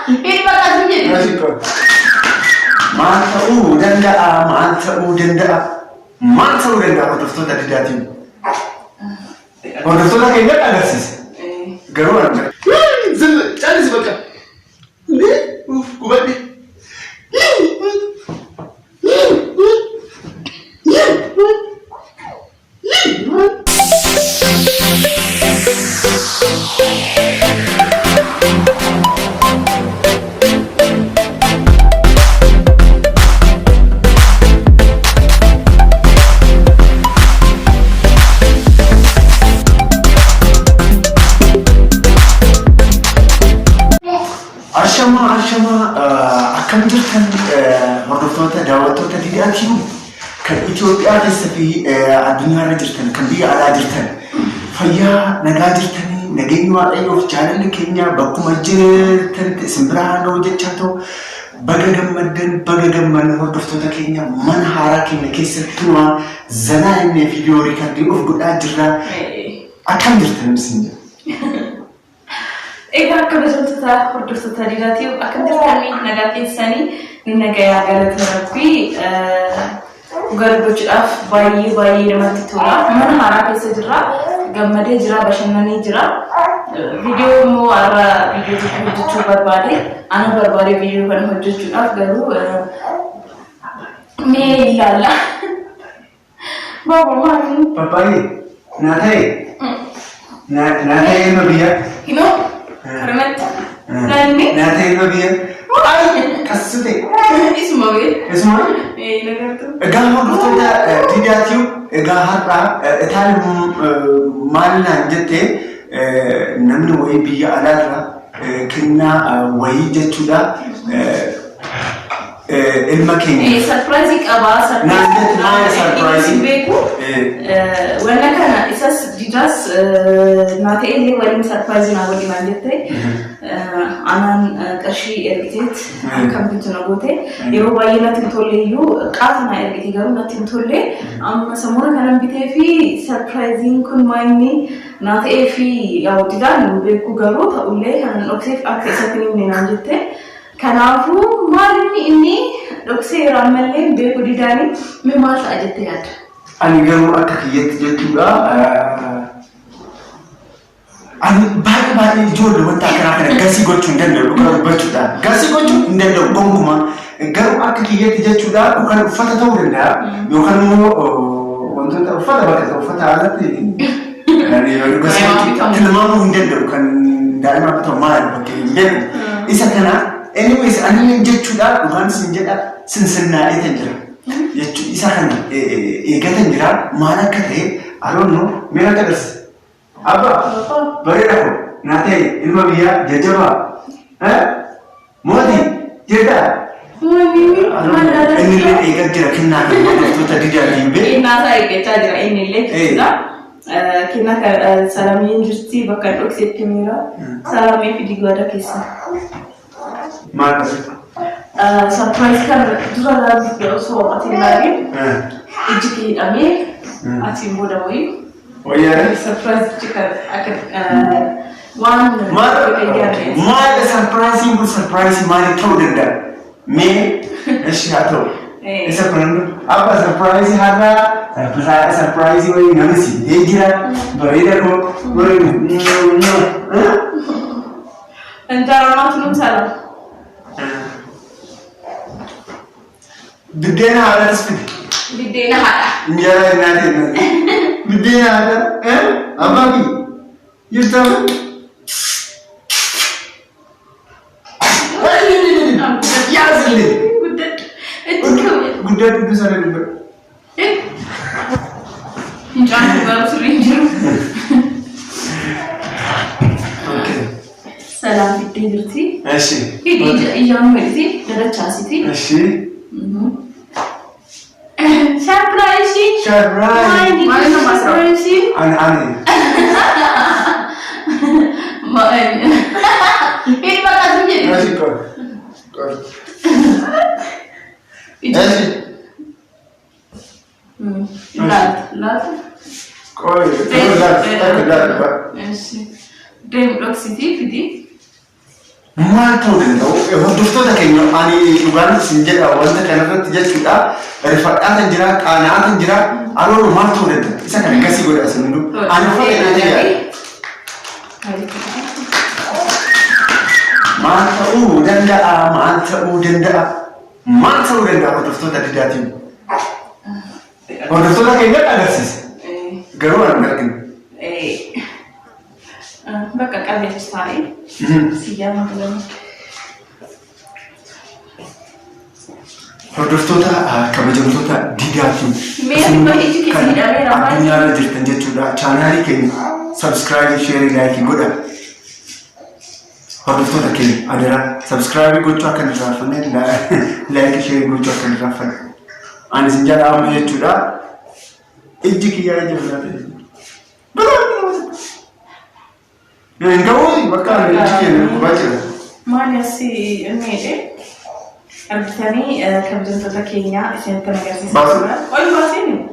Ini bakal sendiri. Masih kok. Mantap udah aku tuh tadi dati. Udah tuh lagi enggak ada sih. Garuan. Cari sebentar. Kubat deh. Ashama akan jirtan hordoftoota daawwattoota diidaatiin kan Itoophiyaa keessa fi addunyaarra jirtan kan biyya alaa jirtan fayyaa nagaa jirtanii nageenyi waaqayyoof jaalalli keenya bakkuma jirtanitti isin biraa hojjechaa ta'u baga gammaddan hordoftoota keenya mana haaraa keenya keessatti waan zanaa inni viidiyoo riikardii of godhaa jirra akkam jirtan isin jedha. Egaa akka beektota hordoftoota diidaatii akka jirtanii nagaa keessanii nagayaa galata rabbii gargaachuudhaaf baay'ee namatti tola. Mana haaraa keessa jirra, gammadee jira, bashannanee jira. Viidiyoo immoo har'a viidiyoo tokko hojjechuu barbaade, ana barbaade viidiyoo kana hojjechuudhaaf garuu mee ilaalla. Baaba maali? Papayi, naata'e ilma biyya. Hinoo? Karamatti. Naanni? Naata'e ilma biyya. Kasute. Isuma wee? Isuma? Nagartu. Egaa hordoftoota diidaatii egaa har'a itaan maal naan jettee namni wayii biyya alaarraa kennaa wayii jechuudha. Ilma keenya. Surprise qabaa. Surprise beeku. Wanna kana isas diidaas naata'e illee waliin surprise naa waliin naan jettee anaan qarshii ergiteet akkam bitu na goote yeroo baay'ee natti hin tolle iyyuu qaata na ergite garuu natti hin tolle amma sammuna kanan bitee fi surprising kun maayini naata'ee fi yaa'udidaan beeku garuu ta'ullee kanan dhokseef akka isatti himne naan jette kanaafuu maalinni inni dhoksee yeroo ammallee beeku didaanii mee maal ta'a jettee yaadda? Ani garuu akka kiyyatti jechuudha. Ani baay'ee ijoollee wanta kana gasii gochuu hin danda'u dhugaa dubbachuudha. Gasii gochuu hin danda'u gonkumaa garuu akka kiyyatti jechuudha yookaan uffata ta'uu danda'a yookaan immoo wantoota uffata bakka uffata alatti tilmaamuu hin danda'u kan daa'ima bitoo maal bakka hin jedhu isa kana anyways ani jechuudha dhugaan sin jedha sinsinnaadhee tan jira jechuudha isa kana eegatan jira maal akka ta'e aroonno mee akka darse. Abba, bareeda ko naata'e ilma biyyaa jajjabaa mootii jedhaa. Inni illee eegaa jira kennaa kan hordoftoota diidaatiin bee. Innaasaa eeggachaa jira inni illee jechuudha. Kennaa salamiin jirti bakka dhokseetti miira salamee fi digaada keessa. Maal qabu? Surprise kan dura laabii osoo ati ilaalin ijji kee hidhamee atiin booda wayii. Oh yeah. Surprise chicken. One. Mal surprise mal told that. Me, shadow. It's a friend. Apa surprise hara. Surprise way namisi. Ejira. Barida ko. No. Antara matlum salam. Bidena hara speed. Bidena hara. Yeah, nothing. Bidena hara. Abagi. You tell me. Yes, good day to this other. Okay. Salam dirti. Ashi. Iyam merti. Daracha siti. Ashi. Surprise. Surprise. Mana surprise? Ani. Ini bakal sendiri. Ashi kor. Ashi. Lat. Koi. Lat. Ashi. Dem Rock City, Fidi. maal ta'uu danda'u hordoftoota keenya ani dhugaan isin jedha wanta kanarratti jechuudha rifadhaa kan jira qaanaa kan jira aroon maal ta'uu danda'a isa kana gasii godha isin hundu ani uffata ina jedha maal ta'uu danda'a hordoftoota didaatiin hordoftoota keenya agarsiisa garuu an arginu bakka qabeessa taa'ee siyyaama filame. Hordoftoota kabajamtoota didaatiin addunyaarra jirtan jechuudha. Chaanaalii keenya sabskiraaybii, sheerii, laayikii godha. Hordoftoota keenya adara sabskiraaybii gochuu akka hin irraanfanne, laayikii, sheerii gochuu akka hin irraanfanne. Ani isin jedhamu jechuudha. Ijji kiyyaa ijji Enggak, bakal jadi baca. Mana si ini Artani kerja tata Kenya, saya pernah kasih sekolah. Oh, di bahasa ini.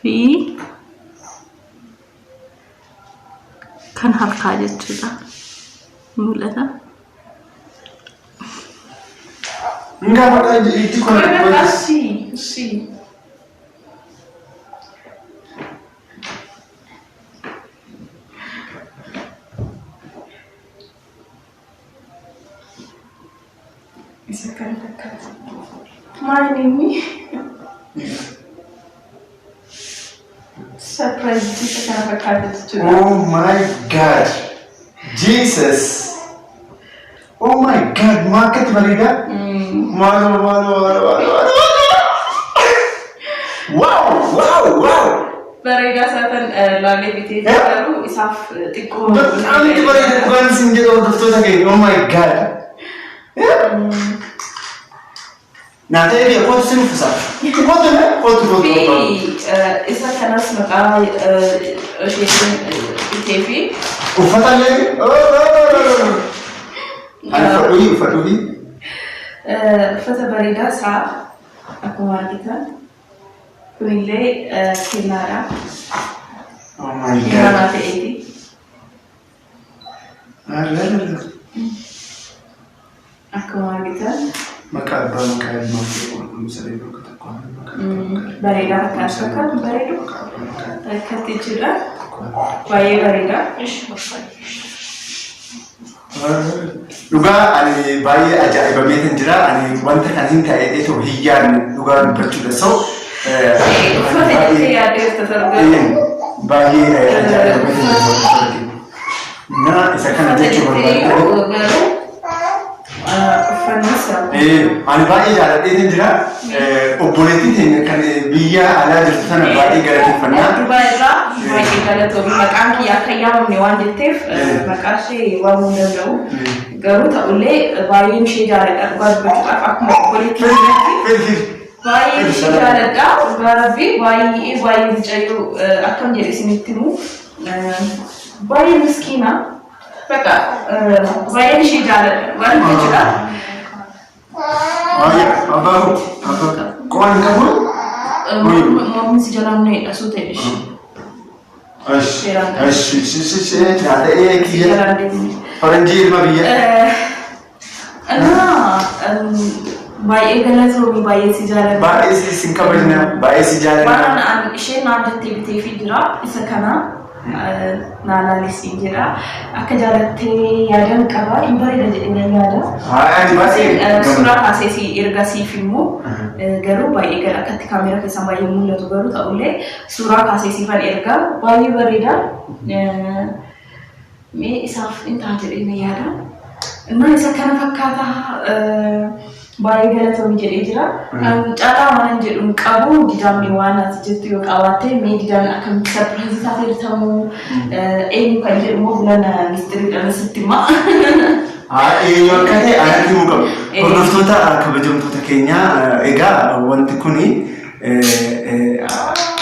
Fi kan harka aja sudah mulai dah. Enggak pakai itu kalau si. Bisa kan dekat. Mana ini? Surprise bisa kan dekat itu. Oh my God, Jesus. Oh my God, market Marida. Wow. Barega satan lale biti baru isaf tikku. Betul itu barega bukan singgih hordoftoota keenya. Oh my God. Nah, tadi dia foto sini besar. Foto. Isa kanas maka shifting TV. Ufatan lagi. Faduhi. Ufata barega sa aku margita. Kunillee kennaadha. Oh my God. Kennaadha ta'eeti. Akkuma argitan. Maqaa abbaa maqaa ilmaa fi kunuunsa bakka tokko bareedaa akkas bakka bareedu akkatti jechuudha. Baay'ee bareeda. Dhugaa ani baay'ee ajaa'ibamee kan jira. Ani wanta kan hin ta'ee ta'u hiyyaan dhugaa dubbachuudha. So baay'ee ajaa'ibamee nah isa kana jechuu barbaadu. Ani baay'ee jaaladhee jira. Obboleettiin keenya kan biyya alaa jirtu sana baay'ee galateeffannaa. Durbaa irraa baay'ee galatoomii maqaan kiyya akka yaamamne waan jetteef maqaa ishee waamuu danda'u. Garuu ta'ullee baay'een ishee jaaladha dhugaa dubbachuudhaaf akkuma obboleettiin keenyatti. Baay'ee ishee jaaladha. Rabbi baay'ee mucayyoo akkam jedhe isinitti himu baay'ee miskiina. Bakka baay'ee ishee jaaladha waan jechuudha. Abang, kawan kamu? Mau si jalan ni, asu tadi. Ada kia. Orang jil mabia. Baik galas romi baik si jalan. Baik si singkabarnya, baik si jalan. Baran ishee naan TV jira isa kana. Naanaanis jira akka jaalattee yaadan qaba hin bareeda jedhanii yaada. Suuraa kaasee erga siif immoo garuu baay'ee gara akkatti kaameraa keessaan baay'ee mul'atu garuu ta'ullee suuraa kaasee siifan erga baay'ee bareeda. Mee isaaf hin ta'a jedhanii yaada. Innaan isa kana fakkaata baay'ee galatoomii jedhee jira. Caalaa waan jedhu qabu didaamni waan ati jettu yoo qabaatte mee didaamni akkamitti sarpiraayizii taatee jirtamu eenyu kan jedhu immoo bulana mistiriidhaan sitti himaa. Eenyu akka ta'e anatti himuu qabu. Hordoftoota kabajamtoota keenyaa egaa wanti kuni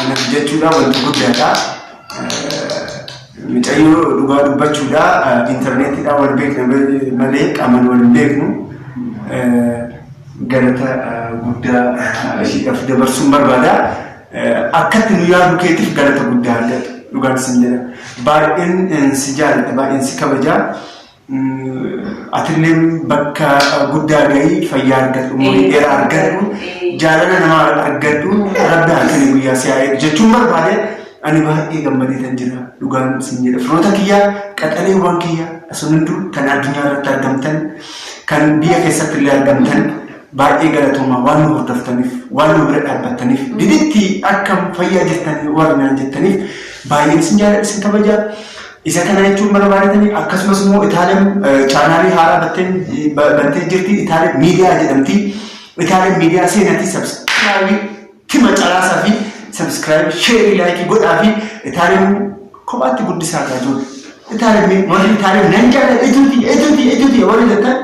anatti jechuudha wanti guddaadha. Mucayyoo dhugaa dubbachuudha intarneetiidhaan wal beekna malee qaamaan wal hin beeknu. galata guddaa ishiidhaaf dabarsuun barbaada. Akkatti nu yaadu keetiif galata guddaa argatu dhugaan sin jedha. Baay'een si jaalladha, baay'een si kabajaa. Atillee bakka guddaa gahii fayyaa argatu, umurii dheeraa argatu, jaalala namaa argatu, rabbi halkanii guyyaa si haa jechuun barbaade. Ani baay'ee gammadee kan jira dhugaan sin jedha. Firoota kiyyaa qaxaleewwan kiyyaa sun hunduu kan addunyaa irratti argamtan kan biyya keessatti illee argamtan baay'ee galatoomaa waan nu hordoftaniif waan nu bira dhaabbattaniif diditti akkam fayyaa jirtanii waan jettaniif baay'een sin jaalladha sin kabajaa. Isa kana jechuun barbaadatanii akkasumas immoo Itaaliyaan chaanaalii haaraa battee jirti. Itaaliyaan miidiyaa jedhamti. Itaaliyaan miidiyaa seenaatii sabskiraabii tima calaasaa fi subscribe, share, like, godhaa fi Itaaliyaan kophaatti guddisaa gaa jiru. Itaaliyaan nan jaalladha etuuti warri jettan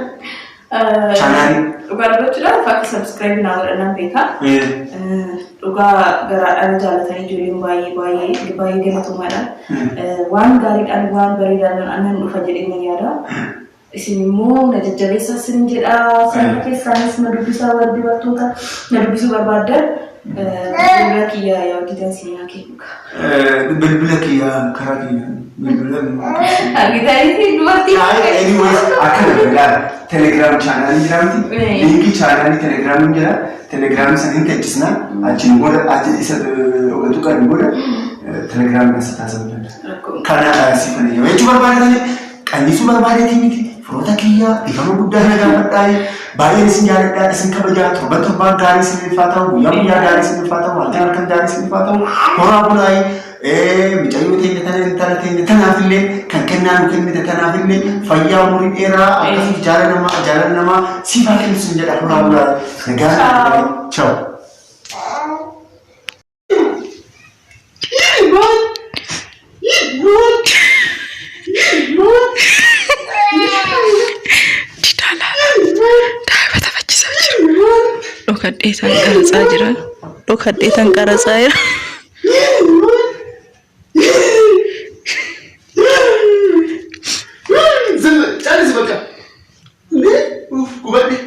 chaanaalii. Dhugaa dubbachuudhaaf akka subscribe naa godhannaan beekaa. Dhugaa garaadhaan jaallatanii ijoolleen baay'ee galatoomaadha. Waan gaariidhaan waan bareedaadhaan annan dhufa jedhee yaada. Isin immoo na jajjabeessaa sin jedha. Sana keessaanis na dubbisaa warri dubartoota na dubbisuu barbaaddan. Bilbila kiyyaa yaa gitaan siinaa kennuka. Bilbila kiyyaa karaa kiyyaa bilbila. Gitaanitti dubartii. Akkana bilbilaan Telegram chaanaalii jiraamti. Linkii chaanaalii Telegram jira. Telegram saniin teessisna. Achiin booda isa tuqan booda Telegram keessa taasifamu danda'a. Kana siifanii yoo jechuun barbaadatanii qannisuu barbaadatanii miti. Firoota kiyyaa ifama guddaa na gaafadhaa. Baay'een isin jaalladhaa isin kabajaa torbaan gaarii isiniif haa ta'u guyyaa gaarii isiniif haa ta'u halkan gaarii isiniif haa ta'u horaa bulaayii micayyoo teenya tana intala teenya tanaafillee kan kennaa nu kennite tanaafillee fayyaa umurii dheeraa akkasumas jaalala namaa siif haa kennu sin jedha horaa bulaayii nagaa ciao. Dhokadheetan qaratsaa jira. Dhokadheetan qaratsaa jira. Caalis bakka. Gubadhe.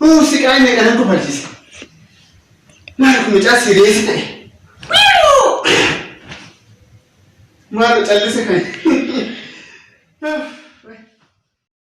Musiikanya kan aku percaya. Malu macam serius ni. Malu cakap sekali.